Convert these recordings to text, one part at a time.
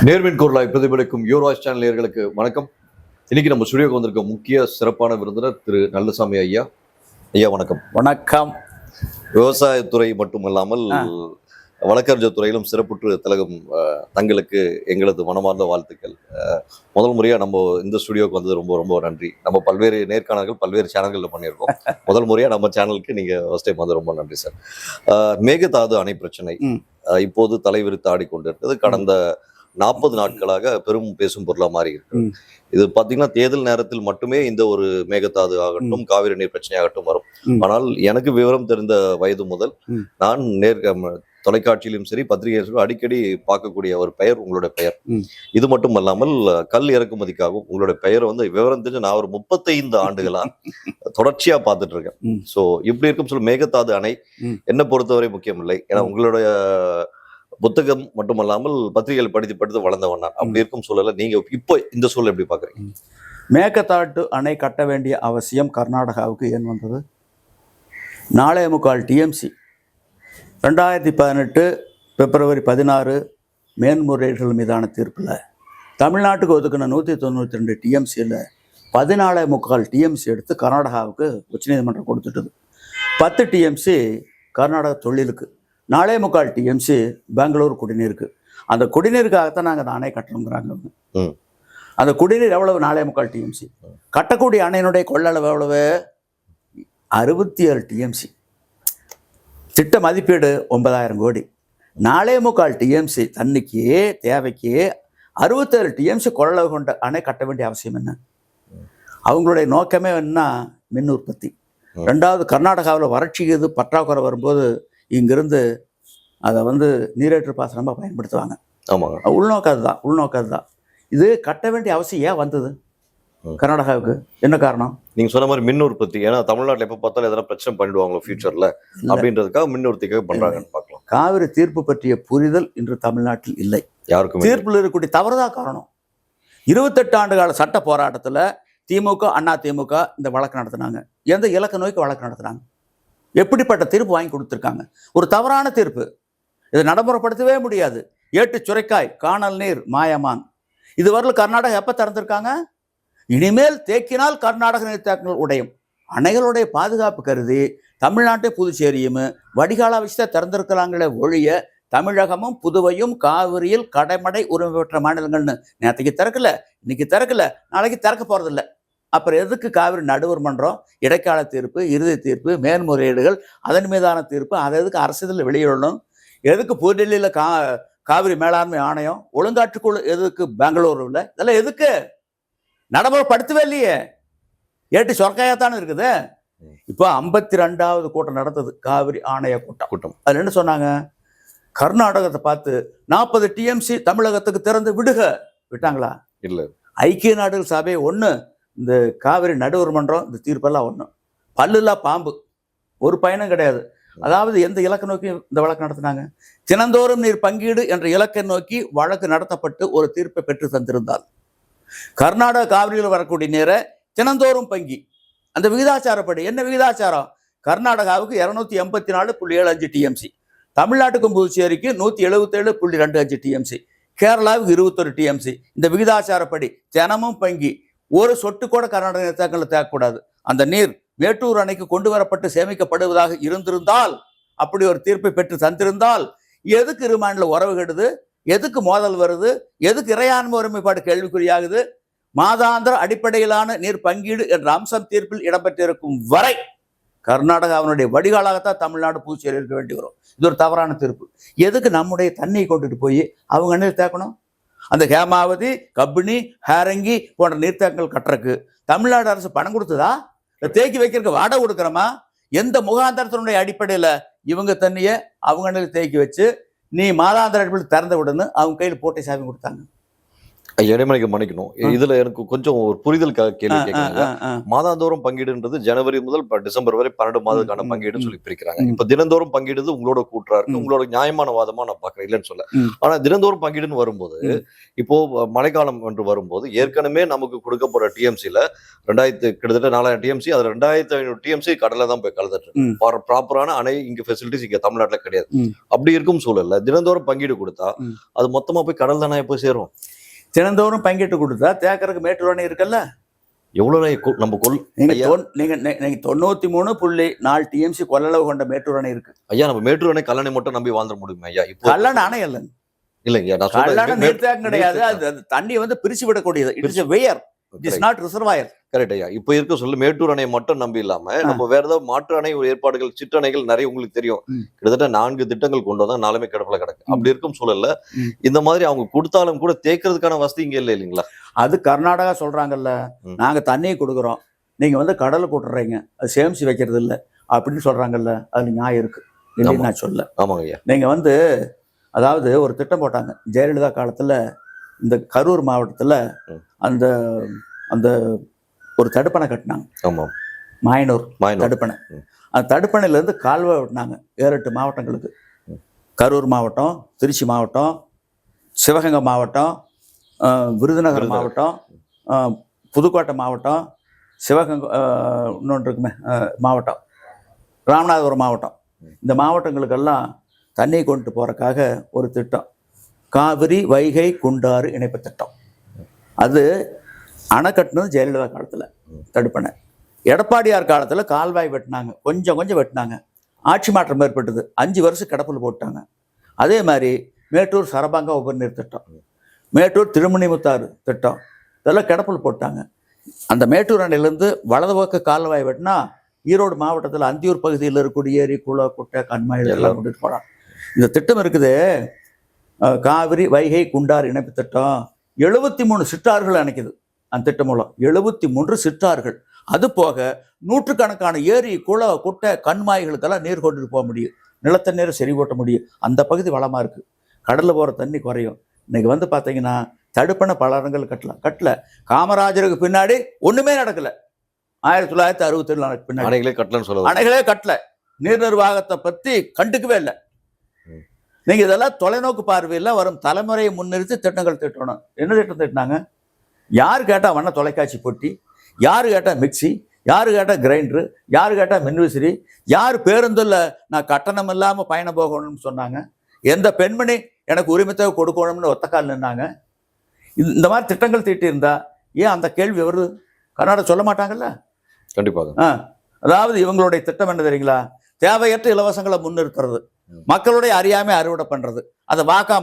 நேர்மின் குரலாய் பிரதிபலிக்கும் யோர் சேனல் நேயர்களுக்கு வணக்கம். இன்னைக்கு நம்ம ஸ்டுடியோக்கு வந்திருக்க முக்கிய சிறப்பான விருந்தினர் திரு நல்லசாமி ஐயா. ஐயா வணக்கம். வணக்கம். விவசாயத்துறை மட்டுமல்லாமல் வழக்கறிஞர் துறையிலும் சிறப்புற்று திலகம் தங்களுக்கு எங்களது மனமார்ந்த வாழ்த்துக்கள். முதல் முறையாக நம்ம இந்த ஸ்டுடியோக்கு வந்தது ரொம்ப ரொம்ப நன்றி. நம்ம பல்வேறு நேர்காணல்கள் பல்வேறு சேனல்களில் பண்ணியிருக்கோம். முதல் முறையாக நம்ம சேனலுக்கு நீங்கள் ஃபர்ஸ்ட் டைம் வந்து ரொம்ப நன்றி சார். மேகதாது அணை பிரச்சனை இப்போது தலைவிரித்து ஆடிக்கொண்டிருக்கிறது. கடந்த 40 நாட்களாக பெரும் பேசும் பொருளா மாறி இருக்கு. இது பாத்தீங்கன்னா தேர்தல் நேரத்தில் மட்டுமே இந்த ஒரு மேகதாது ஆகட்டும் காவிரி நீர் பிரச்சனையாகட்டும் வரும். ஆனால் எனக்கு விவரம் தெரிந்த வயது முதல் நான் தொலைக்காட்சியிலும் சரி பத்திரிகையிலும் அடிக்கடி பார்க்கக்கூடிய ஒரு பெயர் உங்களுடைய பெயர். இது மட்டும் அல்லாமல் கல் இறக்குமதிக்காகவும் உங்களுடைய பெயரை வந்து விவரம் தெரிஞ்சு நான் ஒரு 35 ஆண்டுகளா தொடர்ச்சியா பார்த்துட்டு இருக்கேன். ஸோ இப்படி இருக்கும் சொல்ல மேகதாது அணை என்னை பொறுத்தவரை முக்கியம் இல்லை. ஏன்னா உங்களுடைய புத்தகம் மட்டுமல்லாமல் பத்திரிகைகள் படித்து வளர்ந்தவன் நான். அப்படி இருக்கும் சூழல நீங்க இப்போ இந்த சூழல் எப்படி பாக்குறீங்க? மேகதாட்டு அணை கட்ட வேண்டிய அவசியம் கர்நாடகாவுக்கு ஏன் வந்தது? 4.25 டிஎம்சி 2018 பிப்ரவரி 16 மேன்முறையீடுகள் மீதான தீர்ப்பில் தமிழ்நாட்டுக்கு ஒதுக்கின 192 டிஎம்சியில் 14.25 டிஎம்சி எடுத்து கர்நாடகாவுக்கு உச்சநீதிமன்றம் கொடுத்துட்டது. 10 டிஎம்சி கர்நாடக தொழிலுக்கு, 4.25 டிஎம்சி பெங்களூர் குடிநீருக்கு. அந்த குடிநீருக்காகத்தான் நாங்கள் அந்த அணை கட்டணுங்கிறாங்க. அந்த குடிநீர் எவ்வளவு? 4.25 டிஎம்சி. கட்டக்கூடிய அணையினுடைய கொள்ளளவு எவ்வளவு? 67 டிஎம்சி. திட்ட மதிப்பீடு 9,000 கோடி. 4.25 டிஎம்சி தண்ணிக்கு தேவைக்கு 67 டிஎம்சி கொள்ளளவு கொண்ட அணை கட்ட வேண்டிய அவசியம் என்ன? அவங்களுடைய நோக்கமே என்ன? மின் உற்பத்தி. ரெண்டாவது, கர்நாடகாவில் வறட்சி இது பற்றாக்குறை வரும்போது இங்கிருந்து அதை நீரேற்று பாசனமாக பயன்படுத்துவாங்க. ஆமாங்க, உள்நோக்கம் தான். இது கட்ட வேண்டிய அவசியம் ஏன் வந்தது கர்நாடகாவுக்கு? என்ன காரணம்? நீங்க சொன்ன மாதிரி மின் உற்பத்தி. ஏன்னா தமிழ்நாட்டில் எப்ப பார்த்தாலும் எதனா பிரச்சனை பண்ணிடுவாங்களோ ஃபியூச்சர்ல அப்படின்றதுக்காக மின் உற்பத்திக்காக பண்றாங்கன்னு பார்க்கலாம். காவிரி தீர்ப்பு பற்றிய புரிதல் இன்று தமிழ்நாட்டில் இல்லை. யாருக்கும் தீர்ப்பில் இருக்கக்கூடிய தவறுதான் காரணம். 28 ஆண்டு கால சட்ட போராட்டத்தில் திமுக அண்ணா திமுக இந்த வழக்கு நடத்தினாங்க. எந்த இலக்க நோய்க்கு வழக்கு நடத்தினாங்க? எப்படிப்பட்ட தீர்ப்பு வாங்கி கொடுத்துருக்காங்க? ஒரு தவறான தீர்ப்பு. இதை நடைமுறைப்படுத்தவே முடியாது. ஏட்டு சுரைக்காய் காணல் நீர் மாயமான். இதுவரையில் கர்நாடகா எப்போ திறந்திருக்காங்க? இனிமேல் தேக்கினால் கர்நாடக நீர்த்தேக்கங்கள் உடையும். அணைகளுடைய பாதுகாப்பு கருதி தமிழ்நாட்டை புதுச்சேரியும் வடிகாலா வச்சுதான் திறந்திருக்கிறாங்களே ஒழிய தமிழகமும் புதுவையும் காவிரியில் கடைமடை உரிமை பெற்ற மாநிலங்கள்னு நேற்றுக்கு திறக்கல, இன்னைக்கு திறக்கல, நாளைக்கு திறக்க போறதில்லை. அப்புறம் எதுக்கு காவிரி நடுவர் மன்றம், இடைக்கால தீர்ப்பு, இறுதி தீர்ப்பு, மேன்முறையீடுகள், அதன் மீதான தீர்ப்பு? அதை எதுக்கு அரசியலில் வெளியிடணும்? எதுக்கு புதுடெல்லியில் காவிரி மேலாண்மை ஆணையம், ஒழுங்காற்றுக்குழு எதுக்கு பெங்களூருவில்? இதெல்லாம் எதுக்கு? நடைமுறைப்படுத்தவே இல்லையே. ஏட்டு சொற்காயத்தானே இருக்குது. இப்போ 52வது கூட்டம் நடந்தது, காவிரி ஆணைய கூட்டம். அதில் என்ன சொன்னாங்க? கர்நாடகத்தை பார்த்து 40 டிஎம்சி தமிழகத்துக்கு திறந்து விட்டாங்களா? இல்லை. ஐக்கிய நாடுகள் சபை ஒன்று, இந்த காவிரி நடுவர் மன்றம், இந்த தீர்ப்பெல்லாம் ஒன்று. பல்லுலா பாம்பு, ஒரு பயனும் கிடையாது. அதாவது எந்த இலக்கை நோக்கி இந்த வழக்கு நடத்தினாங்க? தினந்தோறும் நீர் பங்கீடு என்ற இலக்கை நோக்கி வழக்கு நடத்தப்பட்டு ஒரு தீர்ப்பை பெற்று தந்திருந்தால், கர்நாடக காவிரியில் வரக்கூடிய நீரை தினந்தோறும் பங்கி, அந்த விகிதாச்சாரப்படி என்ன விகிதாச்சாரம்? கர்நாடகாவுக்கு 284.75 டிஎம்சி, தமிழ்நாட்டுக்கும் புதுச்சேரிக்கு 177.25 டிஎம்சி, கேரளாவுக்கு 21 டிஎம்சி. இந்த விகிதாச்சாரப்படி தினமும் பங்கி ஒரு சொட்டு கூட கர்நாடக நீர்த்தேக்கங்களில் தேக்கக்கூடாது. அந்த நீர் மேட்டூர் அணைக்கு கொண்டு வரப்பட்டு சேமிக்கப்படுவதாக இருந்திருந்தால், அப்படி ஒரு தீர்ப்பை பெற்று தந்திருந்தால், எதுக்கு இரு மாநில உறவு கெடுது? எதுக்கு மோதல் வருது? எதுக்கு இறையாண்மை ஒருமைப்பாடு கேள்விக்குறியாகுது? மாதாந்திர அடிப்படையிலான நீர் பங்கீடு என்ற அம்சம் தீர்ப்பில் இடம்பெற்றிருக்கும் வரை கர்நாடகாவினுடைய வடிகாலாகத்தான் தமிழ்நாடு புதுச்சேரி இருக்க வேண்டி வரும். இது ஒரு தவறான தீர்ப்பு. எதுக்கு நம்முடைய தண்ணியை கொண்டுட்டு போய் அவங்க நீர் தேக்கணும்? அந்த ஹேமாவதி, கபினி, ஹேரங்கி போன்ற நீர்த்தேக்கங்கள் கட்டுறக்கு தமிழ்நாடு அரசு பணம் கொடுத்ததா? தேக்கி வைக்கிறதுக்கு வாடகை கொடுக்குறோமா? எந்த முகாந்திரத்தினுடைய அடிப்படையில் இவங்க தண்ணியை அவங்க தேக்கி வச்சு நீ மாதாந்திர அடிப்படையில் திறந்து விடுன்னு அவங்க கையில் போட்டை சாமி கொடுத்தாங்க? இடைமணிக்கு மன்னிக்கணும். இதுல எனக்கு கொஞ்சம் ஒரு புரிதலுக்காக கேள்வி கேட்குறாங்க. மாதாந்தோறும் பங்கீடுன்றது ஜனவரி முதல் டிசம்பர் வரை 12 மாதத்துக்கான பங்கீடுன்னு சொல்லி பிரிக்கிறாங்க. இப்ப தினந்தோறும் பங்கீடுது உங்களோட கூற்றா இருக்கு, உங்களோட நியாயமான வாதமா நான் பாக்குறேன், இல்லைன்னு சொல்ல. ஆனா தினந்தோறும் பங்கீடுன்னு வரும்போது இப்போ மழைக்காலம் என்று வரும்போது ஏற்கனவே நமக்கு கொடுக்கப்படுற டிஎம்சில கிட்டத்தட்ட 4000 டிஎம்சி, அதுல 2500 டிஎம்சி கடல்ல தான் போய் கலந்துட்டு ப்ராப்பரான அணை இங்க ஃபெசிலிட்டிஸ் இங்க தமிழ்நாட்டுல கிடையாது. அப்படி இருக்கும் சூழல்ல தினந்தோறும் பங்கீடு கொடுத்தா அது மொத்தமா போய் கடல் தானே போய் சேரும். தினந்தோறும் பங்கிட்டு கொடுத்தா தேக்கருக்கு மேட்டூர் அணை இருக்குல்ல, எவ்வளவு நம்ம நீங்க 93.4 டிஎம்சி கொள்ளளவு கொண்ட மேட்டூர் அணை இருக்கு ஐயா. நம்ம மேட்டூர் அணை கல்லணை மட்டும் நம்பி வாழ்ந்துட முடியுமா ஐயா? இப்போ கல்லணை அணை இல்ல, இல்லைங்க, நான் கல்லணை நீர்த்தேக்கம் கிடையாது. அது தண்ணி வந்து பிரிச்சு விடக்கூடியது. It is a weir, it is not reservoir. Correct ஐயா. இப்போ இருக்க சொல்லு மேட்டூர் அணை மட்டும் நம்பி இல்லாம நம்ம வேற ஏதாவது மாற்று அணை ஏற்பாடுகள், சிற்றணைகள் நிறைய உங்களுக்கு தெரியும். கிட்டத்தட்ட 4 திட்டங்கள் கொண்டு வந்தா நாலுமே கிடப்புல கிடக்கு. அப்படி இருக்கும் சூழல்ல இந்த மாதிரி அவங்க கொடுத்தாலும் கூட தேக்கிறதுக்கான வசதி இங்க இல்லை இல்லைங்களா? அது கர்நாடகா சொல்றாங்கல்ல, நாங்க தண்ணியை கொடுக்குறோம், நீங்க வந்து கடலை கூட்டுறீங்க, அது சேமிச்சு வைக்கிறது இல்லை அப்படின்னு சொல்றாங்கல்ல, அதுல நியாயம் இருக்கு இல்லைன்னு நான் சொல்ல. ஆமாங்க ஐயா. நீங்க வந்து அதாவது ஒரு திட்டம் போட்டாங்க ஜெயலலிதா காலத்துல, இந்த கரூர் மாவட்டத்துல அந்த அந்த ஒரு தடுப்பணை கட்டினாங்க. ஆமாம், மாயனூர் தடுப்பணை. அந்த தடுப்பணையில இருந்து கால்வாய் விட்டினாங்க 7-8 மாவட்டங்களுக்கு. கரூர் மாவட்டம், திருச்சி மாவட்டம், சிவகங்கை மாவட்டம், விருதுநகர் மாவட்டம், புதுக்கோட்டை மாவட்டம், சிவகங்கை இன்னொன்று இருக்குமே மாவட்டம், ராமநாதபுரம் மாவட்டம். இந்த மாவட்டங்களுக்கெல்லாம் தண்ணி கொண்டு போறதுக்காக ஒரு திட்டம், காவிரி வைகை குண்டாறு இணைப்பு திட்டம். அது அணை கட்டினது ஜெயலலிதா காலத்தில் தடுப்பணை. எடப்பாடியார் காலத்தில் கால்வாய் வெட்டினாங்க, கொஞ்சம் கொஞ்சம் வெட்டினாங்க. ஆட்சி மாற்றம் ஏற்பட்டது, 5 வருஷம் கிடப்பில் போட்டாங்க. அதே மாதிரி மேட்டூர் சரபாங்கா உபநீர் திட்டம், மேட்டூர் திருமணிமுத்தாறு திட்டம், இதெல்லாம் கிடப்பில் போட்டாங்க. அந்த மேட்டூர் அணையிலேருந்து வலது பக்க கால்வாய் வெட்டினா ஈரோடு மாவட்டத்தில் அந்தியூர் பகுதியில் இருக்கக்கூடிய ஏரி, குளம், குட்டை, கண்மாயில் எல்லாம் கொண்டுட்டு போகலாம். இந்த திட்டம் இருக்குது, காவிரி வைகை குண்டாறு இணைப்பு திட்டம். 73 சிற்றாறுகள் அணைக்குது அந்த திட்டம் மூலம். 73 சிற்றாறுகள். அது போக நூற்றுக்கணக்கான ஏரி, குளம், குட்டை, கண்மாய்களுக்கெல்லாம் நீர் கொண்டுட்டு போக முடியும், நிலத்தண்ணீரை செறிவூட்ட முடியும். அந்த பகுதி வளமாக இருக்குது. கடலில் போகிற தண்ணி குறையும். இன்னைக்கு வந்து பார்த்தீங்கன்னா தடுப்பணை பல இடங்கள் கட்டல. காமராஜருக்கு பின்னாடி ஒன்றுமே நடக்கலை. 1967 பின்னாடி அணைகளே கட்டல. நீர் நிர்வாகத்தை பற்றி கண்டுக்கவே இல்லை. நீங்க இதெல்லாம் தொலைநோக்கு பார்வையில் வரும் தலைமுறையை முன்னிறுத்தி திட்டங்கள் திட்டணும். என்ன திட்டம் திட்டினாங்க? யார் கேட்டால் வண்ண தொலைக்காட்சி போட்டி, யார் கேட்டால் மிக்சி, யார் கேட்டால் கிரைண்டரு, யார் கேட்டால் மின்விசிறி, யார் பேருந்தில் நான் கட்டணம் இல்லாமல் பயணம் போகணும்னு சொன்னாங்க, எந்த பெண்மணி எனக்கு உரிமத்தை கொடுக்கணும்னு ஒத்தக்கால் நின்னாங்க. இந்த மாதிரி திட்டங்கள் தீட்டியிருந்தா ஏன் அந்த கேள்வி வருது? கர்நாடகா சொல்ல மாட்டாங்கல்ல. கண்டிப்பாக. அதாவது இவங்களுடைய திட்டம் என்ன தெரியுங்களா? தேவையற்ற இலவசங்களை முன்னிறுத்துறது, மக்களுடைய அறியாமை அறுவடை பண்றது, அதை வாக்கா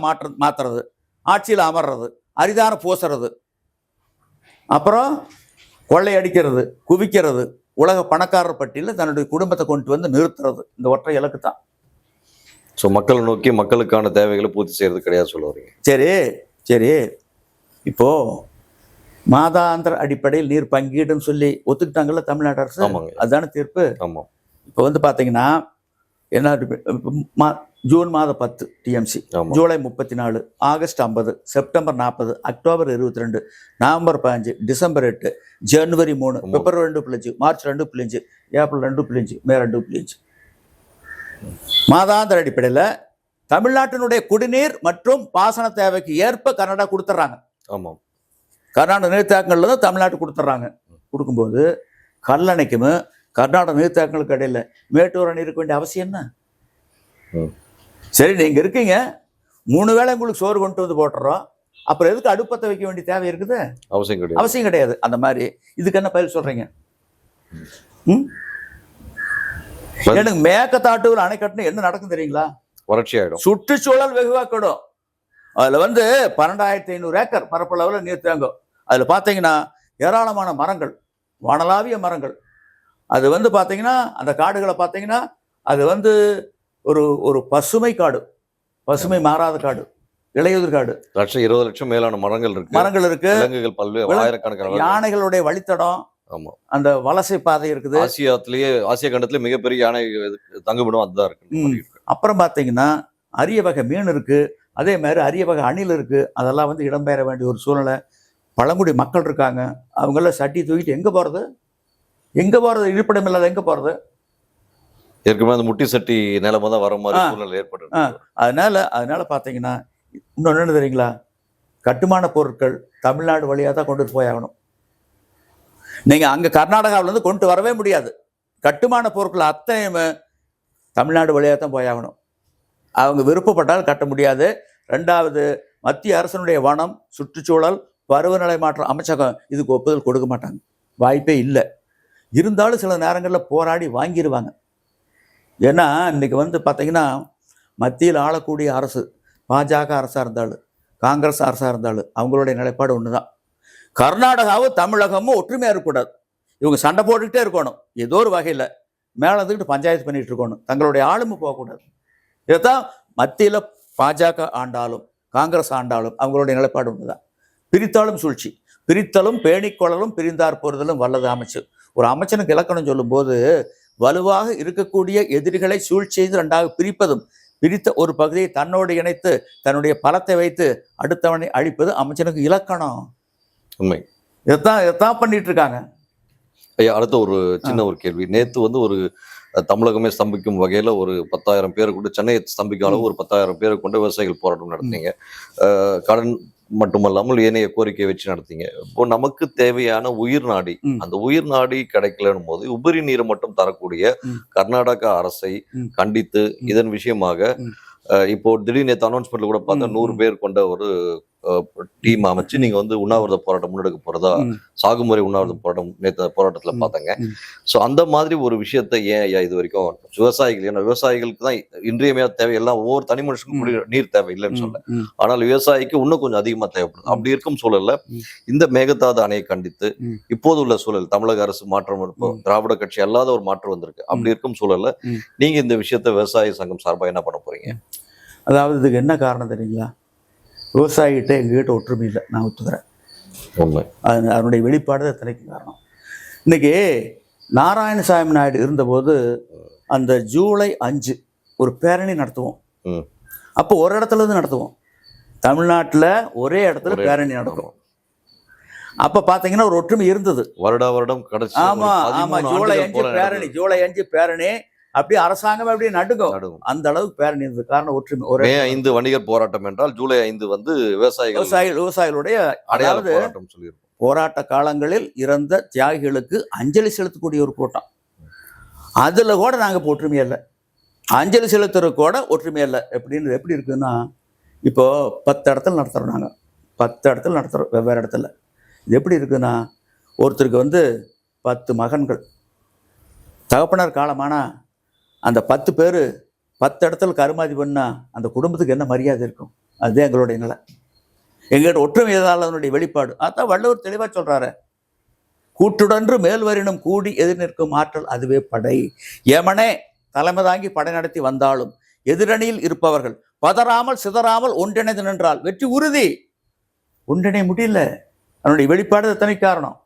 மாத்துறது, ஆட்சியில் அமர்றது, அரிதான பூசுறது, அப்புறம் கொள்ளையடிக்கிறது, குவிக்கிறது, உலக பணக்காரர் பட்டியலில் தன்னுடைய குடும்பத்தை கொண்டு வந்து நிறுத்துறது. இந்த ஒற்றை இலக்கு தான். ஸோ மக்களை நோக்கி மக்களுக்கான தேவைகளை பூர்த்தி செய்யறது கிடையாது சொல்ல வரீங்க. சரி, இப்போ மாதாந்திர அடிப்படையில் நீர் பங்கீடுன்னு சொல்லி ஒத்துக்கிட்டாங்கல்ல தமிழ்நாடு அரசு. அதுதான தீர்ப்பு. ஆமாம். இப்போ வந்து பார்த்தீங்கன்னா என்ன, ஜூன் மாதம் 10 TMC, July 34, August 50, September 40, October 22, November 15, December 8, ஜனவரி 3, பிப்ரவரி 2.5, மார்ச் 2.5, ஏப்ரல் 2.5, மே 2.5. மாதாந்திர அடிப்படையில் தமிழ்நாட்டினுடைய குடிநீர் மற்றும் பாசன தேவைக்கு ஏற்ப கர்நாடகா கொடுத்துட்றாங்க. ஆமாம். கர்நாடக நீர்த்தேக்கங்கள்ல தான் தமிழ்நாட்டு கொடுத்துட்றாங்க. கொடுக்கும்போது கல்லணைக்கும் கர்நாடக நீர்த்தேக்கங்களுக்கு இடையில மேட்டூர் அணை இருக்க வேண்டிய அவசியம் என்ன? சரி, நீங்க இருக்கீங்க, 3 வேளை உங்களுக்கு சோறு கொண்டு வந்து போட்டுறோம், அப்புறம் எதுக்கு அடுப்பத்தை வைக்க வேண்டிய தேவை இருக்குது? அவசியம் கிடையாது. அந்த மாதிரி இதுக்கு என்ன பதில் சொல்றீங்க? எனக்கு மேக்கத்தாட்டுவில் அணை கட்டணும் என்ன நடக்கும் தெரியுங்களா? வறட்சி ஆயிடும், சுற்றுச்சூழல் வெகுவாக்கிடும். அதுல வந்து 12,500 ஏக்கர் பரப்பளவில் நீர் தேங்கும். அதுல பாத்தீங்கன்னா ஏராளமான மரங்கள், வானலாவிய மரங்கள். அது வந்து பாத்தீங்கன்னா அந்த காடுகளை பாத்தீங்கன்னா அது வந்து ஒரு பசுமை காடு, பசுமை மாறாத காடு, இளையுதிர் காடு. 20 லட்சம் மேலான மரங்கள் இருக்கு. விலங்குகள் பல்வேறு ஆயிரக்கணக்கான யானைகளுடைய வழித்தடம். ஆமா, அந்த வலசை பாதை இருக்குது. ஆசிய கண்டத்திலே மிகப்பெரிய யானை தங்குமிடம் அதுதான் இருக்கு. அப்புறம் பாத்தீங்கன்னா அரிய வகை மீன் இருக்கு, அதே மாதிரி அரிய வகை அணில் இருக்குது, அதெல்லாம் வந்து இடம்பெயர வேண்டிய ஒரு சூழ்நிலை. பழங்குடி மக்கள் இருக்காங்க, அவங்களாம் சட்டி தூக்கிட்டு எங்கே போகிறது? எங்கே போகிறது? இருப்பிடம் இல்லாத எங்கே போகிறது? ஏற்கனவே அந்த முட்டி சட்டி நிலைமை தான் வர மாதிரி சூழ்நிலை ஏற்பட்டு. அதனால பார்த்தீங்கன்னா இன்னொன்று என்ன தெரியுங்களா, கட்டுமான பொருட்கள் தமிழ்நாடு வழியாக தான் கொண்டு போய் ஆகணும். நீங்கள் அங்கே கர்நாடகாவிலேருந்து கொண்டு வரவே முடியாது. கட்டுமான பொருட்கள் அத்தனையுமே தமிழ்நாடு வழியாக தான் போய் ஆகணும். அவங்க விருப்பப்பட்டால் கட்ட முடியாது. ரெண்டாவது, மத்திய அரசனுடைய வனம், சுற்றுச்சூழல், பருவநிலை மாற்றம் அமைச்சகம் இதுக்கு ஒப்புதல் கொடுக்க மாட்டாங்க, வாய்ப்பே இல்லை. இருந்தாலும் சில நேரங்களில் போராடி வாங்கிடுவாங்க. ஏன்னா இன்னைக்கு வந்து பார்த்தீங்கன்னா மத்தியில் ஆளக்கூடிய அரசு பாஜக அரசாக இருந்தாலும் காங்கிரஸ் அரசாக இருந்தாலும் அவங்களுடைய நிலைப்பாடு ஒன்று தான். கர்நாடகாவும் தமிழகமும் ஒற்றுமையாக இருக்கக்கூடாது. இவங்க சண்டை போட்டுக்கிட்டே இருக்கணும், ஏதோ ஒரு வகையில் மேலே வந்துக்கிட்டு பஞ்சாயத்து பண்ணிகிட்டு இருக்கணும், தங்களுடைய ஆளுமை போகக்கூடாது. இதைத்தான் மத்தியில் பாஜக ஆண்டாலும் காங்கிரஸ் ஆண்டாலும் அவங்களுடைய நிலைப்பாடு ஒன்று தான். பிரித்தாலும் சூழ்ச்சி, பிரித்தலும் பேணிக்கொள்ளலும் பிரிந்தார் போறுதலும் வல்லது அமைச்சு. ஒரு அமைச்சனுக்கு இலக்கணம் சொல்லும்போது வலுவாக இருக்கக்கூடிய எதிரிகளை சூழ்ச்சி செய்து ரெண்டாக பிரிப்பதும், பிரித்த ஒரு பகுதியை தன்னோடு இணைத்து தன்னுடைய பலத்தை வைத்து அடுத்தவனை அழிப்பது அமைச்சனுக்கு இலக்கணம். உண்மை. இதைத்தான் பண்ணிட்டு இருக்காங்க. ஐயா, அடுத்த ஒரு சின்ன ஒரு கேள்வி. நேத்து வந்து ஒரு தமிழகமே ஸ்தம்பிக்கும் வகையில ஒரு 10,000 பேரை கொண்டு, சென்னையை ஸ்தம்பிக்கும் அளவு ஒரு 10,000 பேரை கொண்டு விவசாயிகள் போராட்டம் நடத்தினீங்க. கடன் மட்டுமல்லாமல் ஏனைய கோரிக்கையை வச்சு நடத்தீங்க. இப்போ நமக்கு தேவையான உயிர் நாடி, அந்த உயிர் நாடி கிடைக்கலன்னும் போது உபரி நீரை மட்டும் தரக்கூடிய கர்நாடகா அரசை கண்டித்து இதன் விஷயமாக இப்போ திடீர்னு அனௌன்ஸ்மெண்ட்ல கூட பார்த்தா 100 பேர் கொண்ட ஒரு டீம் அமைச்சு நீங்க வந்து உண்ணாவிரத போராட்டம் முன்னெடுக்க போறதா, சாகுமுறை உண்ணாவிரத போராட்டம் நேற்று போராட்டத்துல பார்த்தாங்க. ஸோ அந்த மாதிரி ஒரு விஷயத்த ஏன் ஐயா இது வரைக்கும் விவசாயிகள், ஏன்னா விவசாயிகளுக்கு தான் இன்றியமையா தேவை, எல்லாம் ஒவ்வொரு தனி மனுஷனுக்கும் நீர் தேவை இல்லைன்னு சொல்ல, ஆனால் விவசாயிக்கு இன்னும் கொஞ்சம் அதிகமா தேவைப்படுது. அப்படி இருக்கும் சூழல்ல இந்த மேகதாது அணையை கண்டித்து இப்போது உள்ள சூழல் தமிழக அரசு மாற்றம் இருக்கும், திராவிட கட்சி அல்லாத ஒரு மாற்றம் வந்திருக்கு. அப்படி இருக்கும் சூழல்ல நீங்க இந்த விஷயத்த விவசாய சங்கம் சார்பாக என்ன பண்ண போறீங்க? அதாவது இதுக்கு என்ன காரணம் தெரியுங்களா, விவசாயிகிட்ட எங்ககிட்ட ஒற்றுமை இல்லை, நான் ஒத்துக்கிறேன். உண்மை. அதனுடைய வெளிப்பாடு தான் இத்தனைக்கு காரணம். இன்னைக்கு நாராயணசாமி நாயுடு இருந்தபோது அந்த ஜூலை 5 ஒரு பேரணி நடத்துவோம். அப்போ ஒரு இடத்துல இருந்து நடத்துவோம், தமிழ்நாட்டில் ஒரே இடத்துல பேரணி நடக்கும். அப்ப பாத்தீங்கன்னா ஒரு ஒற்றுமை இருந்தது. வருடம் கடைசி. ஆமா ஆமா, ஜூலை 5 பேரணி அப்படியே அரசாங்கம் அப்படியே நடுங்கும், அந்த அளவுக்கு பேரணி இருந்தது. காரணம் ஒற்றுமை. ஒரு 5 வணிகர் போராட்டம் என்றால் ஜூலை 5 வந்து விவசாயிகளுடைய அதாவது போராட்ட காலங்களில் இறந்த தியாகிகளுக்கு அஞ்சலி செலுத்தக்கூடிய ஒரு கூட்டம். அதுல கூட நாங்க ஒற்றுமை இல்லை, அஞ்சலி செலுத்துற கூட ஒற்றுமை இல்லை. எப்படி இருக்குன்னா, இப்போ 10 இடத்துல நடத்துறோம், நாங்க 10 இடத்துல நடத்துறோம், வெவ்வேறு இடத்துல. இது எப்படி இருக்குன்னா, ஒருத்தருக்கு வந்து 10 மகன்கள், தகப்பனர் காலமானா அந்த 10 பேர் 10 இடத்துல கருமாதி பண்ணா அந்த குடும்பத்துக்கு என்ன மரியாதை இருக்கும்? அதுதான் எங்களுடைய நிலை. எங்கள்கிட்ட ஒற்றுமை எதால் அதனுடைய வெளிப்பாடு. அதான் வள்ளுவர் தெளிவாக சொல்றாரு, கூட்டுடன்று மேல்வரினும் கூடி எதிர் நிற்கும் ஆற்றல் அதுவே படை. ஏமனே தலைமை தாங்கி படை நடத்தி வந்தாலும் எதிரணியில் இருப்பவர்கள் பதறாமல் சிதறாமல் ஒன்றிணைந்து நின்றால் வெற்றி உறுதி. ஒன்றிணைய முடியல, அதனுடைய வெளிப்பாடு எத்தனை காரணம்.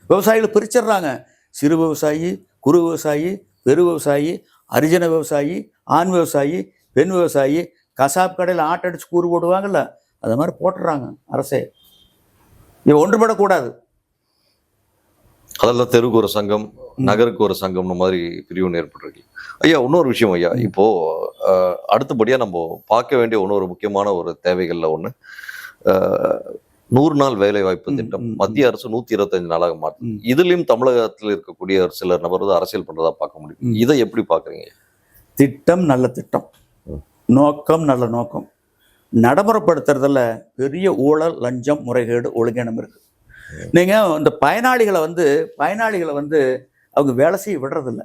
விவசாயிகள் பிரிச்சிடுறாங்க, சிறு விவசாயி, குறு விவசாயி, பெரு விவசாயி, அரிஜன விவசாயி, ஆண் விவசாயி, பெண் விவசாயி, கசாப் கடையில் ஆட்டடிச்சு கூறு போடுவாங்கல்ல, அது மாதிரி போட்டுறாங்க அரசே. இவன் ஒன்றுபடக்கூடாது. அதெல்லாம் தெருவுக்கு ஒரு சங்கம், நகருக்கு ஒரு சங்கம்னு மாதிரி பிரிவு ஏற்பட்டிருக்கு. ஐயா, இன்னொரு விஷயம் ஐயா, இப்போ அடுத்தபடியா நம்ம பார்க்க வேண்டிய இன்னொரு முக்கியமான ஒரு தேவைகள்ல ஒண்ணு 100 நாள் வேலை வாய்ப்பு திட்டம். மத்திய அரசு 125 நாளாக மாற்றும். இதுலயும் தமிழகத்தில் இருக்கக்கூடிய ஒரு சிலர் நபர் அரசியல் பண்றதா பார்க்க முடியும். இதை எப்படி பாக்குறீங்க? திட்டம் நல்ல திட்டம், நோக்கம் நல்ல நோக்கம், நடைமுறைப்படுத்துறதுல பெரிய ஊழல், லஞ்சம், முறைகேடு, ஒழுங்கீனம் இருக்கு. நீங்க இந்த பயனாளிகளை வந்து அவங்க வேலை செய்ய விடுறதில்ல.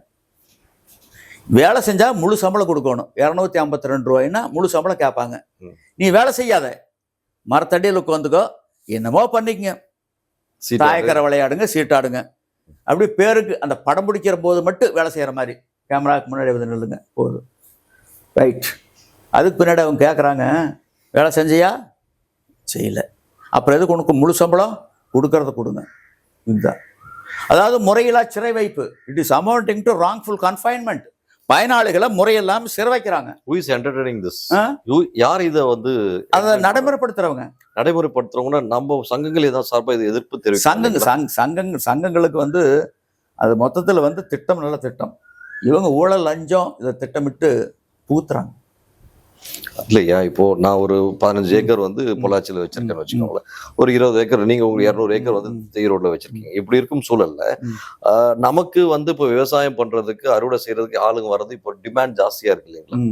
வேலை செஞ்சா முழு சம்பளம் கொடுக்கணும், 252 ரூபாய்னா முழு சம்பளம் கேட்பாங்க. நீ வேலை செய்யாத, மரத்தடியில் உட்காந்துக்கோ, என்னமோ பண்ணிக்கங்க, தாயக்கரை விளையாடுங்க, சீட்டாடுங்க, அப்படி பேருக்கு அந்த படம் பிடிக்கிற போது மட்டும் வேலை செய்யற மாதிரி கேமராவுக்கு முன்னாடி வந்து நில்லுங்க போதும், ரைட். அதுக்கு பின்னாடி அவங்க கேட்குறாங்க, வேலை செஞ்சியா? செய்யல, அப்புறம் எதுக்கு உனக்கு முழு சம்பளம்? கொடுக்கறத கொடுங்க. இதுதான் அதாவது முறையில்லா சிறை வைப்பு. It is amounting to wrongful confinement. பயனாளிகளை முறையெல்லாம் சிற வைக்கிறாங்க. who is entertaining this? ஆ? யார் இதை வந்து அதை நடைமுறைப்படுத்துறவங்க நடைமுறைப்படுத்துறவங்கன்னா நம்ம சங்கங்கள் ஏதாவது சார்பா இது எதிர்ப்பு தெரிவிக்கிறாங்க. சங்கங்களுக்கு அது மொத்தத்தில் திட்டம் நல்ல திட்டம். இவங்க ஊழல் லஞ்சம் இதை திட்டமிட்டு புகுத்துறாங்க. இல்லையா, இப்போ நான் ஒரு 15 ஏக்கர் வந்து பொள்ளாச்சியில வச்சிருக்கேன்னு வச்சுக்கோங்களேன். ஒரு 20 ஏக்கர் நீங்க உங்களுக்கு 200 ஏக்கர் வந்து ஈரோட்ல வச்சிருக்கீங்க. இப்படி இருக்கும் சூழல்ல நமக்கு வந்து இப்போ விவசாயம் பண்றதுக்கு அறுவடை செய்யறதுக்கு ஆளுங்க வர்றது இப்போ டிமாண்ட் ஜாஸ்தியா இருக்கு இல்லைங்களா?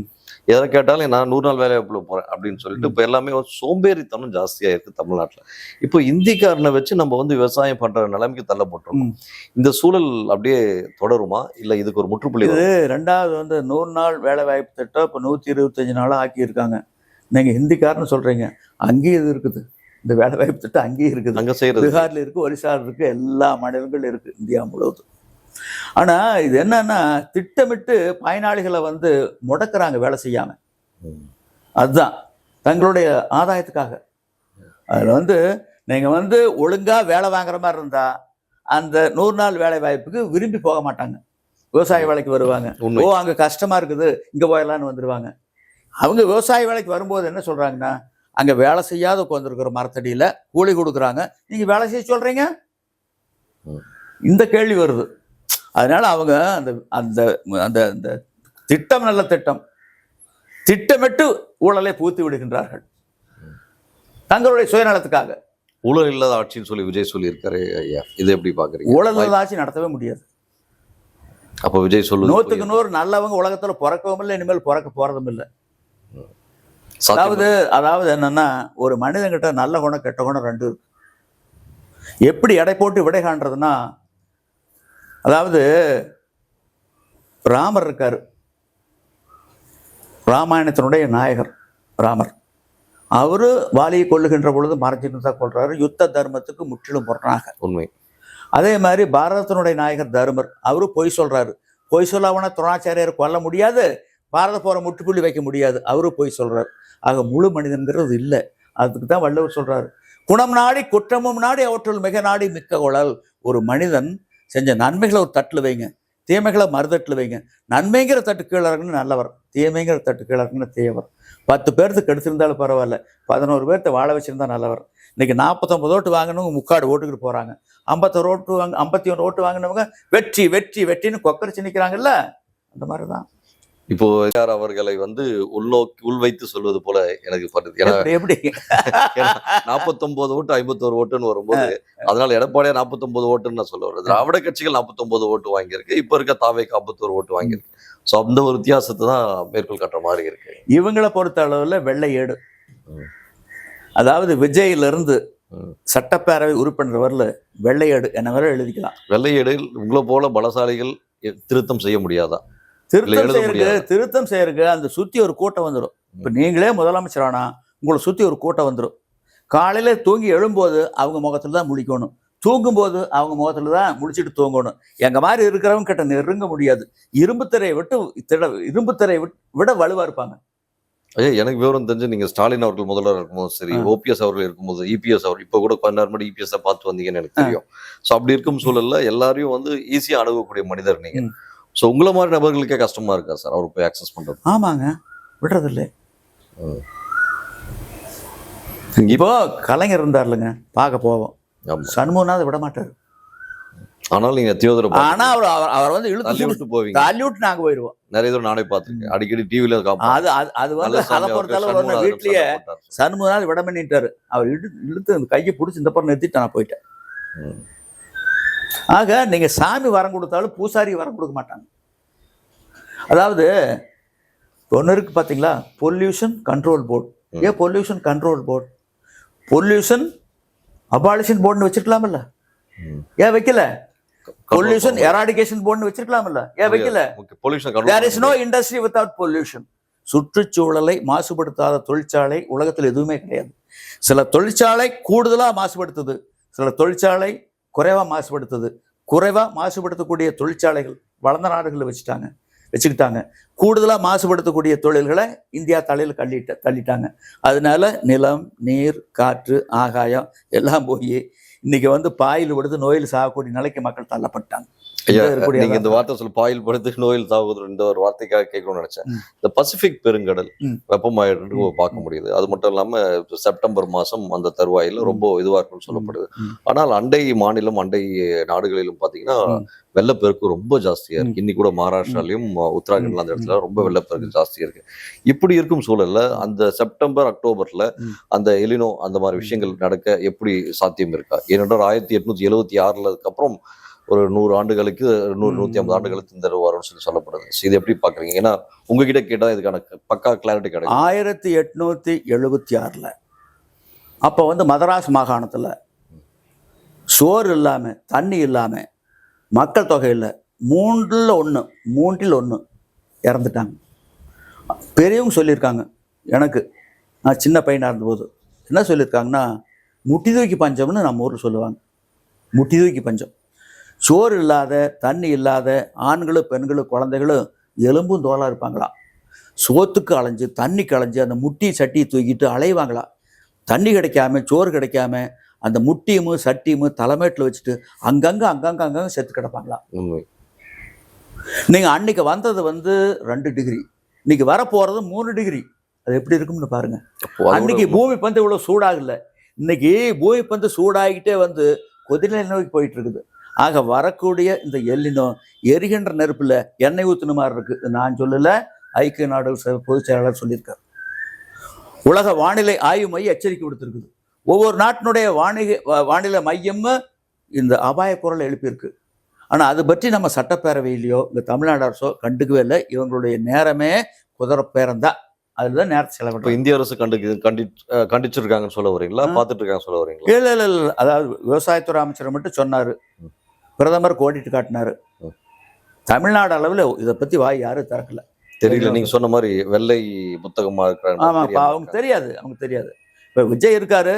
எதை கேட்டாலும் நான் 100 நாள் வேலை வாய்ப்புல போறேன் அப்படின்னு சொல்லிட்டு இப்போ எல்லாமே சோம்பேறித்தனம் ஜாஸ்தியா இருக்கு தமிழ்நாட்டுல. இப்போ இந்திக்காரனை வச்சு நம்ம வந்து விவசாயம் பண்ற நிலைமைக்கு தள்ளப்பட்டிருக்கோம். இந்த சூழல் அப்படியே தொடருமா இல்ல இதுக்கு ஒரு முற்றுப்புள்ளி? இது ரெண்டாவது 100 நாள் வேலை வாய்ப்பு திட்டம் இப்போ 125 நாளா ஆக்கி இருக்காங்க. நீங்க ஹிந்திக்காரன்னு சொல்றீங்க, அங்கேயும் இது இருக்குது. இந்த வேலை வாய்ப்பு திட்டம் அங்கேயும் இருக்குது. அங்க செய்யறது பீகார்ல இருக்கு, ஒரிசால இருக்கு, எல்லா மாநிலங்களும் இருக்கு இந்தியா முழுவதும். ஆனா இது என்னன்னா திட்டமிட்டு பயனாளிகளை முடக்கிறாங்க வேலை செய்யாம. அதுதான் தங்களுடைய ஆதாயத்துக்காக. அதுல நீங்க ஒழுங்கா வேலை வாங்குற மாதிரி இருந்தா அந்த 100 நாள் வேலை வாய்ப்புக்கு விரும்பி போக மாட்டாங்க. விவசாய வேலைக்கு வருவாங்க. அங்க கஷ்டமா இருக்குது, இங்க போயிடலான்னு வந்துருவாங்க. அவங்க விவசாய வேலைக்கு வரும்போது என்ன சொல்றாங்கன்னா, அங்க வேலை செய்யாத உட்காந்துருக்கிற மரத்தடியில கூலி கொடுக்குறாங்க, நீங்க வேலை செய்ய சொல்றீங்க, இந்த கேள்வி வருது. அதனால அவங்க அந்த அந்த அந்த அந்த திட்டம் நல்ல திட்டம், திட்டமிட்டு ஊழலை பூத்து விடுகின்றார்கள் தங்களுடைய சுயநலத்துக்காக. ஊழல் இல்லாத ஆட்சின்னு சொல்லி விஜய் சொல்லியிருக்காரு ஐயா, இதை எப்படி பாக்குறீங்க? ஊழல் இல்லாத ஆட்சி நடத்தவே முடியாது. அப்போ விஜய் சொல்லு 100க்கு 100 நல்லவங்க உலகத்துல பிறக்கவும் இல்லை, இனிமேல் பிறக்க போறதும் இல்லை. அதாவது என்னன்னா, ஒரு மனிதன்கிட்ட நல்ல குணம் கெட்ட குணம் ரெண்டு இருக்கு. எப்படி எடை போட்டு விடை காண்றதுன்னா, அதாவது ராமர் இருக்காரு, ராமாயணத்தினுடைய நாயகர் ராமர். அவரு வாலியை கொல்லுகின்ற பொழுது மறைஞ்சிட்டு தான் கொள்றாரு, யுத்த தர்மத்துக்கு முற்றிலும் முரணாக. உண்மை. அதே மாதிரி பாரதத்தினுடைய நாயகர் தருமர், அவரு பொய் சொல்றாரு. பொய் சொல்லாமனா துரோணாச்சாரியார் கொல்ல முடியாது, பாரத போற முற்றுப்புள்ளி வைக்க முடியாது, அவரு பொய் சொல்றாரு. ஆக முழு மனிதன்கிறது இல்லை. அதுக்கு தான் வள்ளுவர் சொல்றாரு, குணம் நாடி குற்றமும் நாடி அவற்றுள் மிக நாடி மிக்க கொழல். ஒரு மனிதன் செஞ்ச நன்மைகளை ஒரு தட்டுல வைங்க, தீமைகளை மறுதட்டுல வைங்க. நன்மைங்கிற தட்டு கீழே இருக்குன்னு நல்லவர், தீமைங்கிற தட்டு கீழே இருக்குன்னு தீயவர். 10 பேர்த்துக்கு எடுத்திருந்தாலும் பரவாயில்ல, 11 பேர்த்த வாழ வச்சிருந்தா நல்லவர். இன்னைக்கு 49 ஓட்டு வாங்கினவங்க முக்காடு ஓட்டுக்கிட்டு போறாங்க. 51 ஓட்டு வாங்கினவங்க வெற்றி வெற்றி வெற்றின்னு கொக்கரிச்சு நிற்கிறாங்கல்ல. அந்த மாதிரிதான் இப்போ அவர்களை உள்வைத்து சொல்வது போல எனக்கு படுது. எப்படி 49 ஓட்டு 51 ஓட்டுன்னு வரும்போது, அதனால எடப்பாடியா 49 ஓட்டுன்னு நான் சொல்ல வருது. திராவிட கட்சிகள் 49 ஓட்டு வாங்கியிருக்கு, இப்ப இருக்க தாவேக்கு 51 ஓட்டு வாங்கியிருக்கு. ஸோ அந்த ஒரு வித்தியாசத்தை தான் மேற்கோள் காட்டுற மாதிரி இருக்கு. இவங்களை பொறுத்த அளவுல வெள்ளை ஏடு, அதாவது விஜயிலிருந்து சட்டப்பேரவை உறுப்பினர் வரல வெள்ளையேடு என்ன வரை எழுதிக்கலாம். வெள்ளையேடு உங்களை போல பலசாலிகள் திருத்தம் செய்ய முடியாதா? திருத்தம் செய்யறதுக்கு அந்த சுத்தி ஒரு கூட்டம் வந்துடும். இப்ப நீங்களே முதலமைச்சரானா உங்களை சுத்தி ஒரு கூட்டம் வந்துடும். காலையில தூங்கி எழும்போது அவங்க முகத்துல தான் முழிக்கணும், தூங்கும் போது அவங்க முகத்துல தான் முடிச்சுட்டு தூங்கணும். எங்க மாதிரி இருக்கிறவங்க கிட்ட நெருங்க முடியாது. இரும்பு திரையை விட வலுவா இருப்பாங்க. எனக்கு விவரம் தெரிஞ்சு நீங்க ஸ்டாலின் அவர்கள் முதல்வர் இருக்கும்போது சரி, ஓபிஎஸ் அவர்கள் இருக்கும்போது, இபிஎஸ் அவர் இப்ப கூட 16 மணி இபிஎஸ் பார்த்து வந்தீங்கன்னு எனக்கு தெரியும். ஸோ அப்படி இருக்கும் சூழல்ல எல்லாரையும் ஈஸியா அணுகக்கூடிய மனிதர் நீங்க. ஸோ உங்களை மாதிரி நபர்களுக்கே கஷ்டமா இருக்கா சார் அவர் போய் ஆக்சஸ் பண்றது? ஆமாங்க, விடுறதில்லை. இப்போ கலைஞர் இருந்தார்லங்க, பார்க்க போவோம், சண்முகநாத விட மாட்டாரு. ஆனால் நீங்க ஆனா அவர் இழுத்து போவீங்க, தள்ளி விட்டு நாங்க போயிடுவோம். நிறைய தூரம் நானே பார்த்துருக்கேன், அடிக்கடி டிவில அதை பொறுத்தளவு வீட்லயே சண்முகநாத விட பண்ணிட்டாரு. அவர் இழுத்து அந்த கையை பிடிச்சி இந்த பக்கம் நிறுத்திட்டு நான் போயிட்டேன். ஆக நீங்க சாமி வரம் கொடுத்தாலும் பூசாரி வரம் கொடுக்க மாட்டாங்க. அதாவது ஒன்று இருக்கு பாத்தீங்களா, பொல்யூஷன் கண்ட்ரோல் போர்டு. ஏன் pollution control board? Pollution abolition போர்டுன்னு வச்சிருக்கலாம்ல, ஏன் வைக்கல? பொல்யூஷன் எராடிகேஷன் போர்டுன்னு வச்சிருக்கலாம்ல, ஏன் வைக்கல? There is no industry without pollution. சுற்றுச்சூழலை மாசுபடுத்தாத தொழிற்சாலை உலகத்தில் எதுவுமே கிடையாது. சில தொழிற்சாலை கூடுதலா மாசுபடுத்துது, சில தொழிற்சாலை குறைவா மாசுபடுத்துது. குறைவா மாசுபடுத்தக்கூடிய தொழிற்சாலைகள் வளர்ந்த நாடுகளில் வச்சுக்கிட்டாங்க. கூடுதலா மாசுபடுத்தக்கூடிய தொழில்களை இந்தியா தலையில் தள்ளிட்டாங்க. அதனால நிலம், நீர், காற்று, ஆகாயம் எல்லாம் போய் இன்னைக்கு பாயில் விடுத்து நோயில் சாகக்கூடிய நிலைக்கு மக்கள் தள்ளப்பட்டாங்க. ஐயா, இருக்கக்கூடிய நீங்க இந்த வார்த்தை சொல்ல பாயில் படுத்து நோயில் தாக்குதல் இந்த ஒரு வார்த்தைக்காக கேட்கணும்னு நினைச்சேன். இந்த பசிபிக் பெருங்கடல் வெப்பமாயிட்டு பார்க்க முடியுது. அது மட்டும் இல்லாம செப்டம்பர் மாசம் அந்த தருவாயில ரொம்ப இதுவா இருக்குன்னு சொல்லப்படுது. ஆனால் அண்டை மாநிலம், அண்டை நாடுகளிலும் பாத்தீங்கன்னா வெள்ளப்பெருக்கு ரொம்ப ஜாஸ்தியா இருக்கு. இன்னைக்கு கூட மகாராஷ்டிராலையும் உத்தராகண்ட்ல அந்த இடத்துல ரொம்ப வெள்ளப்பெருக்கு ஜாஸ்தியா இருக்கு. இப்படி இருக்கும் சூழல்ல அந்த செப்டம்பர் அக்டோபர்ல அந்த எலினோ அந்த மாதிரி விஷயங்கள் நடக்க எப்படி சாத்தியம் இருக்கா? ஏனென்றால் 1876 அப்புறம் ஒரு 100 ஆண்டுகளுக்கு 150 ஆண்டுகளுக்கு இந்த வரும்னு சொல்லப்படுது. இது எப்படி பாக்குறீங்க? ஏன்னா உங்ககிட்ட கேட்டா இதுக்கான பக்கா கிளாரிட்டி கிடைக்கும். 1876 அப்போ வந்து மதராஸ் மாகாணத்துல சோறு இல்லாம, தண்ணி இல்லாம, மக்கள் தொகையில் மூன்றில் ஒன்று இறந்துட்டாங்க. பெரியவங்க சொல்லியிருக்காங்க. எனக்கு நான் சின்ன பையனாக இருந்தபோது என்ன சொல்லியிருக்காங்கன்னா, முட்டி தூக்கி பஞ்சம்னு நம்ம ஊரில் சொல்லுவாங்க. முட்டி தூக்கி பஞ்சம். சோறு இல்லாத, தண்ணி இல்லாத ஆண்களும் பெண்களும் குழந்தைகளும் எலும்பும் தோலாக இருப்பாங்களா. சோத்துக்கு அலைஞ்சு, தண்ணிக்கு அலைஞ்சு அந்த முட்டி சட்டியை தூக்கிட்டு அலைவாங்களா. தண்ணி கிடைக்காம, சோறு கிடைக்காம அந்த முட்டியும் சட்டியும் தலைமேட்டில் வச்சுட்டு அங்கங்கே செத்து கிடப்பாங்களா. நீங்கள் அன்னைக்கு வந்தது வந்து 2 டிகிரி, இன்னைக்கு வரப்போகிறது 3 டிகிரி. அது எப்படி இருக்கும்னு பாருங்க. அன்னைக்கு பூமி பந்து இவ்வளோ சூடாகல, இன்னைக்கு பூமி பந்து சூடாகிட்டே வந்து கொதிநிலை நோக்கி போயிட்டு இருக்குது. ஆக வரக்கூடிய இந்த எல்லினோ எரிகின்ற நெருப்புல எண்ணெய் ஊத்துன மாதிரி இருக்கு. நான் சொல்லல, ஐக்கிய நாடுகள் பொதுச் செயலாளர் சொல்லியிருக்காரு. உலக வானிலை ஆய்வு மையம் எச்சரிக்கை விடுத்திருக்குது. ஒவ்வொரு நாட்டினுடைய வானிலை மையம் இந்த அபாய குரல் எழுப்பியிருக்கு. ஆனால் அது பற்றி நம்ம சட்டப்பேரவையிலையோ இந்த தமிழ்நாடு அரசோ கண்டுக்கவே இல்லை. இவங்களுடைய நேரமே குதிரப்பேரம்தான். அதுதான் நேரத்தை செலவிடும். இந்திய அரசு கண்டிச்சிருக்காங்கன்னு சொல்ல வரீங்களா? பார்த்துட்டு இருக்காங்க சொல்ல வரீங்களா? இல்லை. அதாவது விவசாயத்துறை அமைச்சர் மட்டும் சொன்னார், பிரதமர் கோடிட்டு காட்டினாரு. தமிழ்நாடு அளவில் இதை பற்றி வாய் யாரும் திறக்கல. தெரியல. நீங்க சொன்ன மாதிரி வெள்ளை புத்தகமா இருக்கிறாங்க. ஆமாப்பா, அவங்க தெரியாது. இப்போ விஜய் இருக்காரு,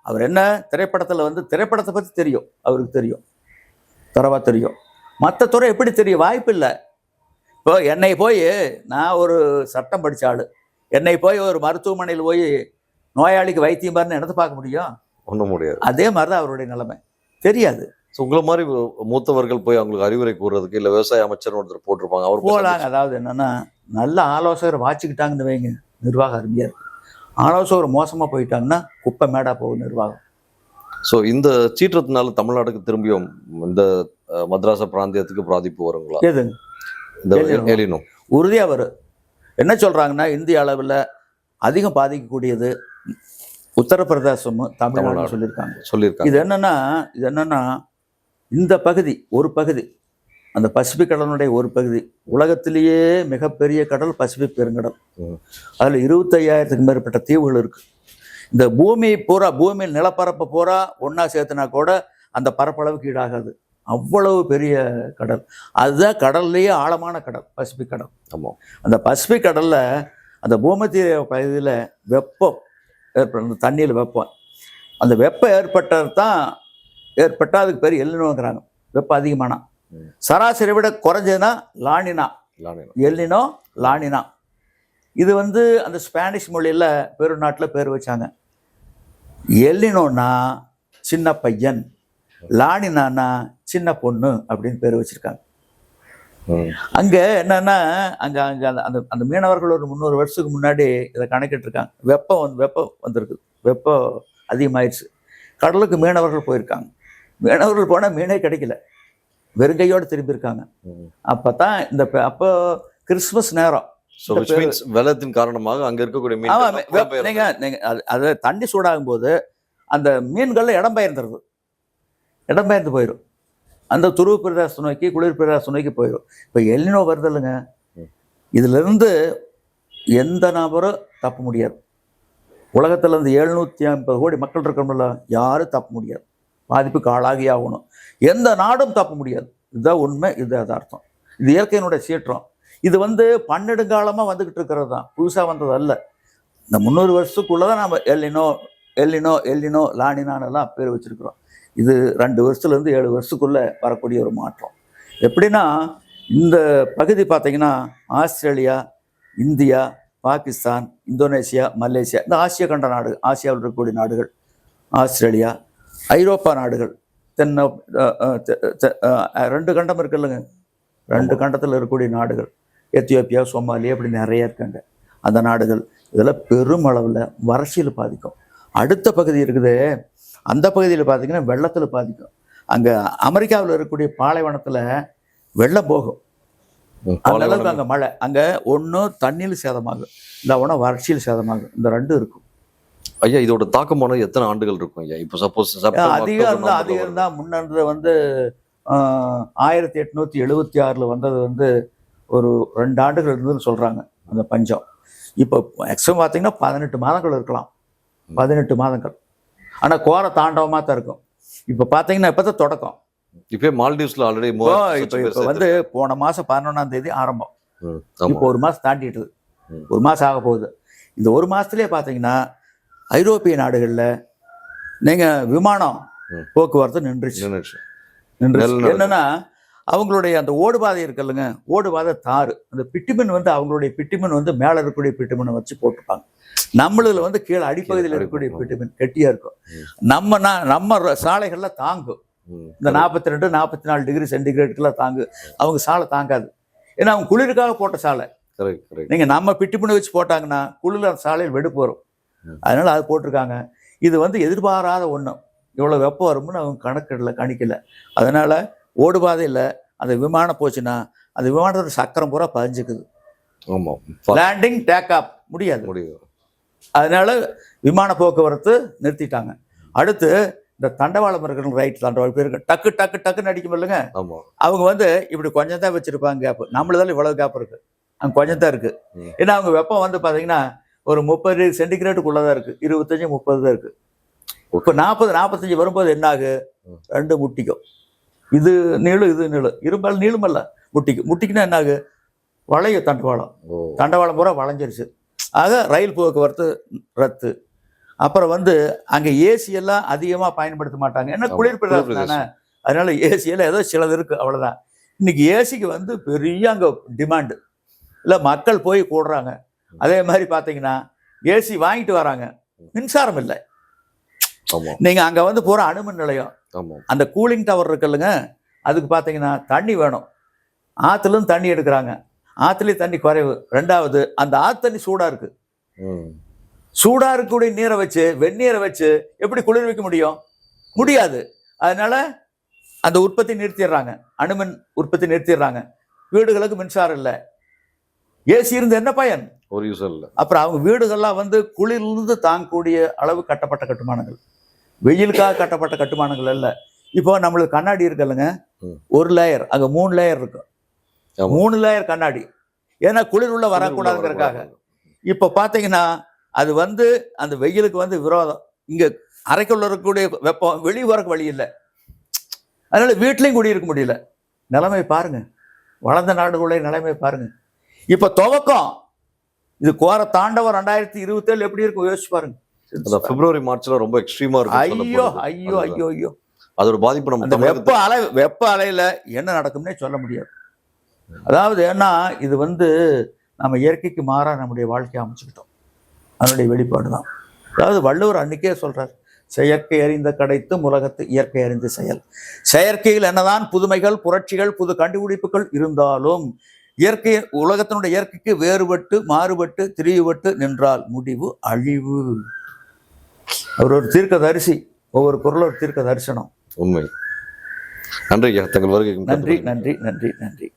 அவர் என்ன திரைப்படத்தில் வந்து திரைப்படத்தை பற்றி தெரியும், அவருக்கு தெரியும், தரவா தெரியும். மற்ற துறை எப்படி தெரியும்? வாய்ப்பு இல்லை. இப்போ என்னை போய், நான் ஒரு சட்டம் படித்த ஆள், என்னை போய் ஒரு மருத்துவமனையில் போய் நோயாளிக்கு வைத்தியம் பாருன்னு இடத்த பார்க்க முடியும்? ஒன்றும் முடியாது. அதே மாதிரி தான் அவருடைய நிலைமை. தெரியாது. உங்களை மாதிரி மூத்தவர்கள் போய் அவங்களுக்கு அறிவுரை கூறுறதுக்கு இல்லை விவசாய அமைச்சர் ஒருத்தர் போட்டிருப்பாங்க, அவர் போகலாங்க. அதாவது என்னன்னா, நல்ல ஆலோசகர் வாச்சிக்கிட்டாங்கன்னு வைங்க, நிர்வாகம் அருமையாக இருக்கு. ஆலோசகர் மோசமாக போயிட்டாங்கன்னா குப்பை மேடா போகும் நிர்வாகம். ஸோ இந்த சீற்றத்தினால தமிழ்நாட்டுக்கு திரும்பியும் இந்த மദ്രാസ് பிராந்தியத்துக்கு பாதிப்பு வருங்களா? எதுங்க? இந்த எலினோ உறுதியாக வரும். என்ன சொல்கிறாங்கன்னா, இந்திய அளவில் அதிகம் பாதிக்கக்கூடியது உத்தரப்பிரதேசமும் தமிழ்நாடு சொல்லியிருக்காங்க. இது என்னன்னா இந்த பகுதி, ஒரு பகுதி, அந்த பசிபிக் கடலுடைய ஒரு பகுதி, உலகத்திலேயே மிகப்பெரிய கடல் பசிபிக் பெருங்கடல். அதில் 25,000க்கும் மேற்பட்ட தீவுகள் இருக்கு. இந்த பூமியில் நிலப்பரப்பை பூரா ஒன்னா சேர்த்துனா கூட அந்த பரப்பளவுக்கு ஈடாகாது. அவ்வளவு பெரிய கடல். அதுதான் கடல்லையே ஆழமான கடல் பசிபிக் கடல். ஆமாம். அந்த பசிபிக் கடல்ல அந்த பூமத்திய பகுதியில் வெப்பம் ஏற்படுறது, தண்ணியில் வெப்பம், அந்த வெப்பம் ஏற்பட்டால் அதுக்கு பேர் எல்லினோங்கிறாங்க. வெப்பம் அதிகமானா, சராசரி விட குறைஞ்சதுன்னா லானினா, எல்லினோ லானினா. இது வந்து அந்த ஸ்பானிஷ் மொழியில் பெருநாட்டில் பேர் வச்சாங்க. எல்லினோன்னா சின்ன பையன், லானினான்னா சின்ன பொண்ணு அப்படின்னு பேர் வச்சிருக்காங்க. அங்கே என்னன்னா, அங்கே அந்த மீனவர்கள் ஒரு 300 வருஷத்துக்கு முன்னாடி இதை கணக்கிட்டு இருக்காங்க. வெப்பம் வந்திருக்கு, வெப்பம் அதிகமாயிடுச்சு. கடலுக்கு மீனவர்கள் போயிருக்காங்க. மீனவர்கள் போனால் மீனே கிடைக்கல, வெறுங்கையோடு திரும்பியிருக்காங்க. அப்பதான் அப்போ கிறிஸ்துமஸ் நேரம். வெள்ளத்தின் காரணமாக அங்க இருக்கக்கூடிய நீங்க அது தண்ணி சூடாகும் போது அந்த மீன்கள்ல இடம்பெயர்ந்து போயிடும். அந்த துருவ பிரதேசத்தை நோக்கி, குளிர் பிரதேசத்தை நோக்கி போயிடும். இப்போ எல்லினோ வருது இல்லைங்க, இதுல இருந்து எந்த நபரும் தப்ப முடியாது. உலகத்துல இருந்து 750 கோடி மக்கள் இருக்கணும்ல, யாரும் தப்ப முடியாது. பாதிப்புக்கு ஆளாகி ஆகணும். எந்த நாடும் தப்ப முடியாது. இதுதான் உண்மை, இது யதார்த்தம். இது இயற்கையினுடைய சீற்றம். இது வந்து பன்னெடுங்காலமாக வந்துக்கிட்டு இருக்கிறது தான், புதுசாக வந்தது அல்ல. இந்த 300 வருஷத்துக்குள்ளதான் நம்ம எல்லினோ லானினானெல்லாம் பேர் வச்சிருக்கிறோம். இது 2 வருஷத்துலேருந்து 7 வருஷத்துக்குள்ளே வரக்கூடிய ஒரு மாற்றம். எப்படின்னா, இந்த பகுதி பார்த்தீங்கன்னா Australia, India, Pakistan, Indonesia, Malaysia, இந்த ஆசிய கண்ட நாடு, ஆசியாவில் இருக்கக்கூடிய நாடுகள், ஆஸ்திரேலியா, ஐரோப்பா நாடுகள், தென்ன 2 கண்டம் இருக்குல்லங்க, 2 கண்டத்தில் இருக்கக்கூடிய நாடுகள், எத்தியோப்பியா, சோமாலியா, இப்படி நிறைய இருக்காங்க. அந்த நாடுகள் இதெல்லாம் பெரும் அளவில் வறட்சியில் பாதிக்கும். அடுத்த பகுதி இருக்குது, அந்த பகுதியில் பார்த்தீங்கன்னா வெள்ளத்தில் பாதிக்கும். அங்கே அமெரிக்காவில் இருக்கக்கூடிய பாலைவனத்தில் வெள்ளம் போகும். அந்த அளவுக்கு அங்கே மழை. அங்கே ஒன்று தண்ணியில் சேதமாகும், இல்லை ஒன்று வறட்சியில் சேதமாகும். இந்த 2 இருக்கும். ஐயா இதோட தாக்கமான எத்தனை ஆண்டுகள் இருக்கும் ஐயா? இப்போ சப்போஸ் அதிகம் இருந்தால் முன்னது வந்து 1876 வந்தது வந்து ஒரு 2 ஆண்டுகள் இருந்ததுன்னு சொல்கிறாங்க அந்த பஞ்சம். இப்போ மேக்ஸிமம் பார்த்தீங்கன்னா 18 மாதங்கள் இருக்கலாம், 18 மாதங்கள். ஆனால் கோர தாண்டவமாக தான் இருக்கும். இப்போ பார்த்தீங்கன்னா இப்போ தான் தொடக்கம். இப்போ மால்டீவ்ஸில் ஆல்ரெடி இப்போ வந்து போன மாதம் 11ஆம் தேதி ஆரம்பம். இப்போ 1 மாதம் தாண்டிட்டுது, 1 மாதம் ஆக போகுது. இந்த 1 மாதத்துலேயே பார்த்தீங்கன்னா ஐரோப்பிய நாடுகளில் நீங்கள் விமானம் போக்குவரத்து நின்றுச்சு. என்னன்னா அவங்களுடைய அந்த ஓடுபாதை இருக்குல்லங்க, ஓடுபாதை தாறு, அந்த பிட்டுமின் வந்து அவங்களுடைய பிட்டுமின் வந்து மேலே இருக்கக்கூடிய பிட்டுமினை வச்சு போட்டுப்பாங்க. நம்மளதுல வந்து கீழே அடிப்பகுதியில் இருக்கக்கூடிய பிட்டுமின் கெட்டியா இருக்கும். நம்ம சாலைகள்ல தாங்கும். இந்த 42, 44 டிகிரி சென்டிகிரேடுக்குலாம் தாங்கு. அவங்க சாலை தாங்காது, ஏன்னா அவங்க குளிருக்காக போட்ட சாலை. நீங்க நம்ம பிட்டுமினை வச்சு போட்டாங்கன்னா குளிர் அந்த சாலையில் வெடுப்பு வரும். அதனால அது போட்டிருக்காங்க. இது வந்து எதிர்பாராத ஒண்ணு, இவ்வளவு வெப்பம் வரும்னு அவங்க கணிக்கல. அதனால ஓடுபாதையில் அந்த விமானம் போச்சுன்னா அந்த விமானத்தோட சக்கரம் பூரா பதிஞ்சுக்குது. லேண்டிங் டேக் ஆஃப் முடியாது. அதனால விமான போக்குவரத்து நிறுத்திட்டாங்க. அடுத்து இந்த தண்டவாளம் இருக்கிற ரைட் தண்டவாளம் பேருக்கு டக்கு டக்கு டக்குன்னு அடிக்கும் இல்லைங்க, அவங்க வந்து இப்படி கொஞ்சம் தான் வச்சிருப்பாங்க கேப். நம்மளதால இவ்வளவு கேப் இருக்கு, அங்கே கொஞ்சம் தான் இருக்கு. ஏன்னா அவங்க வெப்பம் வந்து பார்த்தீங்கன்னா ஒரு 30 சென்டிகிரேடுக்குள்ளதான் இருக்கு, 25, 30 தான் இருக்கு. இப்போ 40, 45 வரும்போது என்ன ஆகு, 2 முட்டிக்கும். இது நீளும் இது நீளும், இரும்பால் நீளுமல்ல முட்டிக்குன்னா என்ன ஆகு, வளையும் தண்டவாளம் பூரா வளைஞ்சிருச்சு. ஆக ரயில் போக்குவரத்து ரத்து. அப்புறம் வந்து அங்கே ஏசி எல்லாம் அதிகமாக பயன்படுத்த மாட்டாங்க, ஏன்னா குளிர் பிரதேசம் தானே. அதனால ஏசியெல்லாம் ஏதோ சிலது இருக்கு, அவ்வளோதான். இன்னைக்கு ஏசிக்கு வந்து பெரிய அங்கே டிமாண்டு இல்லை, மக்கள் போய் கூடுறாங்க. அதே மாதிரி பார்த்தீங்கன்னா ஏசி வாங்கிட்டு வராங்க, மின்சாரம் இல்லை. நீங்க அங்க வந்து போற அணுமின் நிலையம், அந்த கூலிங் டவர் இருக்குல்லுங்க, அதுக்கு பார்த்தீங்கன்னா தண்ணி வேணும். ஆற்றுலேருந்து தண்ணி எடுக்கிறாங்க, ஆற்றுலேயும் தண்ணி குறைவு. 2வது அந்த ஆற்று தண்ணி சூடா இருக்கு. சூடா இருக்கக்கூடிய நீரை வச்சு வெந்நீரை வச்சு எப்படி குளிர் வைக்க முடியாது. அதனால அந்த உற்பத்தி நிறுத்திடுறாங்க, அணுமின் உற்பத்தி நிறுத்திடுறாங்க. வீடுகளுக்கு மின்சாரம் இல்லை, ஏசி இருந்து என்ன பயன், ஒரு யூஸ் இல்லை. அப்புறம் அவங்க வீடுகள்லாம் வந்து குளிர்ந்து தாங்கக்கூடிய அளவு கட்டப்பட்ட கட்டுமானங்கள், வெயிலுக்காக கட்டப்பட்ட கட்டுமானங்கள் அல்ல. இப்போ நம்மளுக்கு கண்ணாடி இருக்குல்லங்க, 1 லேயர், அங்கே 3 லேயர் இருக்கும், 3 லேயர் கண்ணாடி. ஏன்னா குளிர் உள்ள வரக்கூடாதுங்கிறதுக்காக. இப்போ பார்த்தீங்கன்னா அது வந்து அந்த வெயிலுக்கு வந்து விரோதம். இங்கே அறைக்குள்ள இருக்கக்கூடிய வெப்பம் வெளியே வரக்கு வழி இல்லை, அதனால வீட்லையும் குடியிருக்க முடியல. நிலைமை பாருங்க, வளர்ந்த நாடுகளுடைய நிலைமை பாருங்க. இப்போ துவக்கம் இது கோர தாண்டவம் 2027 எப்படி இருக்கும் யோசிச்சு பாருங்க. பிப்ரவரி மார்ச்ல ரொம்ப எக்ஸ்ட்ரீமா இருக்கும். ஐயோ ஐயோ ஐயோ ஐயோ, அதோட பாதிப்பு நம்ம வெப்ப அலையில என்ன நடக்கும்னே சொல்ல முடியாது. அதாவது ஏன்னா இது வந்து நம்ம இயற்கைக்கு மாறா நம்முடைய வாழ்க்கையை அமைச்சுக்கிட்டோம், அதனுடைய வெளிப்பாடு தான். அதாவது வள்ளுவர் அன்னைக்கே சொல்றார், செயற்கை அறிந்த கடைத்து உலகத்து இயற்கை அறிந்த செயல். செயற்கையில் என்னதான் புதுமைகள், புரட்சிகள், புது கண்டுபிடிப்புகள் இருந்தாலும் இயற்கை உலகத்தினுடைய இயற்கைக்கு வேறுபட்டு மாறுபட்டு திரிவுபட்டு நின்றால் முடிவு அழிவு. அவர் ஒரு தீர்க்க தரிசி, ஒவ்வொரு குரலும் ஒரு தீர்க்க தரிசனம். உண்மை. நன்றி தங்கள் வருகை. நன்றி நன்றி நன்றி நன்றி.